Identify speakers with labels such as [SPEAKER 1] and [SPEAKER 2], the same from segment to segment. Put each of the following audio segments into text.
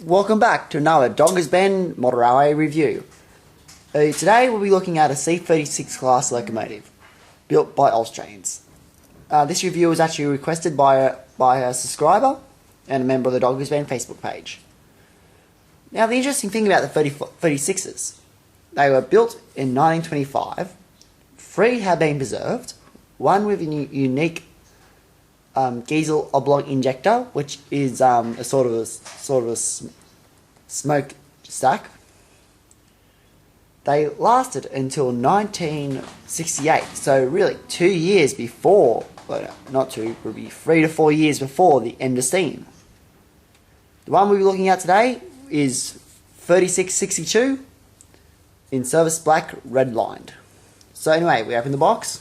[SPEAKER 1] Welcome back to another Dongers Bend Model Railway review. Today we'll be looking at a C36 class locomotive built by Austrains. This review was actually requested by a subscriber and a member of the Dongers Bend Facebook page. Now the interesting thing about the 36s, they were built in 1925, 3 have been preserved, one with a unique diesel oblong injector, which is a sort of a smoke stack. They lasted until 1968, so really 2 years before, well, not 2, would be 3 to 4 years before the end of steam. The one we'll be looking at today is 3662 in service black red lined. So anyway, we open the box.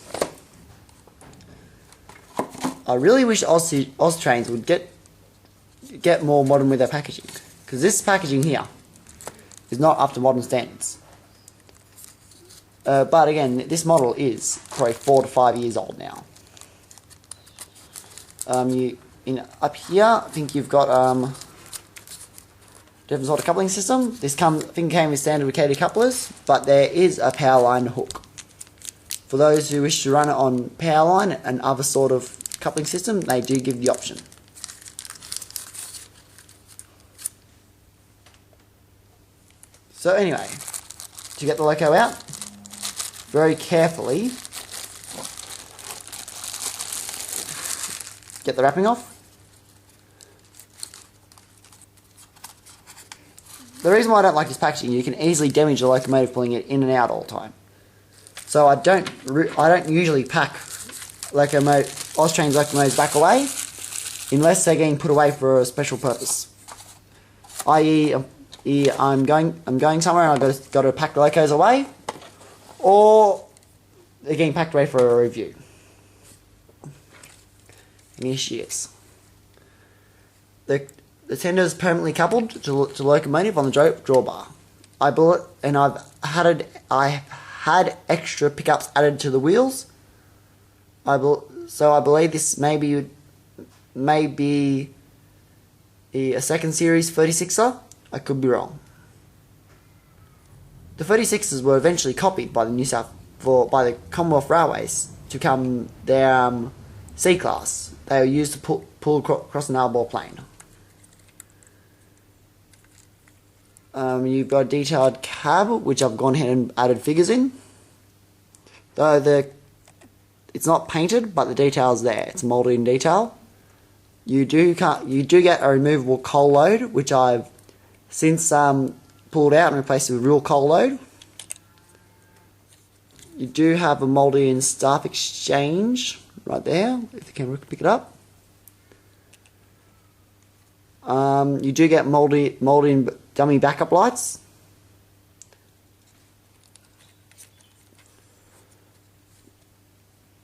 [SPEAKER 1] I really wish Austrains would get more modern with their packaging, because this packaging here is not up to modern standards. But again, this model is probably 4 to 5 years old now. Up here, I think you've got different sort of coupling system. This thing came with standard Riccati couplers, but there is a power line hook. For those who wish to run it on power line and other sort of coupling system, they do give the option. So anyway, to get the loco out, very carefully get the wrapping off. The reason why I don't like this packaging, you can easily damage the locomotive pulling it in and out all the time. So I don't usually pack Austrains locomotives back away unless they're getting put away for a special purpose. i.e., I'm going somewhere and I've got to pack the locos away, or they're getting packed away for a review. And here she is. The tender is permanently coupled to the locomotive on the drawbar. I had extra pickups added to the wheels. So I believe this may be a second series 36er. I could be wrong. The 36s were eventually copied by the Commonwealth Railways to become their C class. They were used to pull across an outboard plane. You've got a detailed cab, which I've gone ahead and added figures in. Though it's not painted, but the detail's there. It's molded in detail. You do get a removable coal load, which I've since pulled out and replaced with real coal load. You do have a molded in staff exchange right there, if the camera can pick it up. You do get molded in dummy backup lights.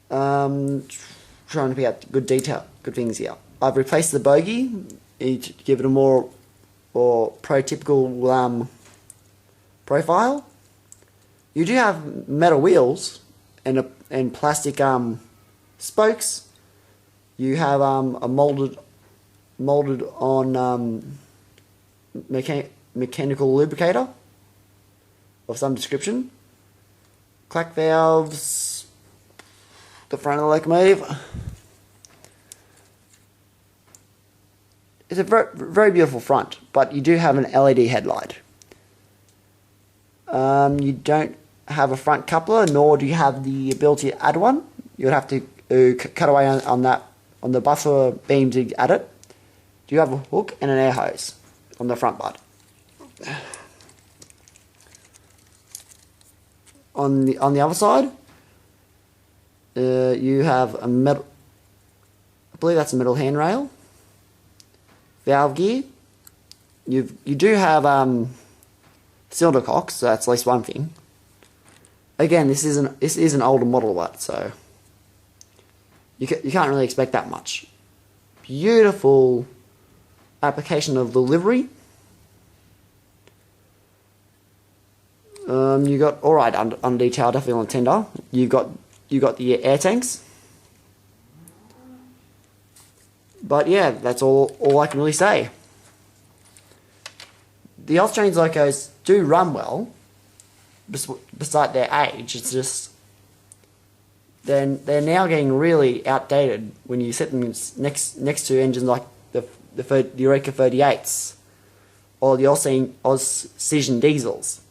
[SPEAKER 1] Trying to pick out good things here. I've replaced the bogie to give it a more prototypical profile. You do have metal wheels and plastic spokes. You have a molded on mechanical lubricator of some description. Clack valves. The front of the locomotive. It's a very beautiful front, but you do have an LED headlight. You don't have a front coupler, nor do you have the ability to add one. You would have to cut away on the buffer beam to add it. You have a hook and an air hose on the front part. On the other side, you have a metal, I believe that's a metal handrail, valve gear. You do have cylinder cocks, so that's at least one thing. Again, this is an older model, but so you can't really expect that much. Beautiful application of the livery. You got alright under detail, definitely on the tender. You got the air tanks. But yeah, that's all I can really say. the Austrains locos do run well, beside their age. It's just they're now getting really outdated when you set them next to engines like the Eureka 38s or the Austrasian diesels.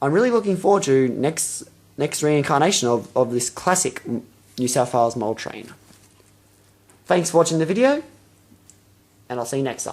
[SPEAKER 1] I'm really looking forward to next reincarnation of this classic New South Wales model train. Thanks for watching the video, and I'll see you next time.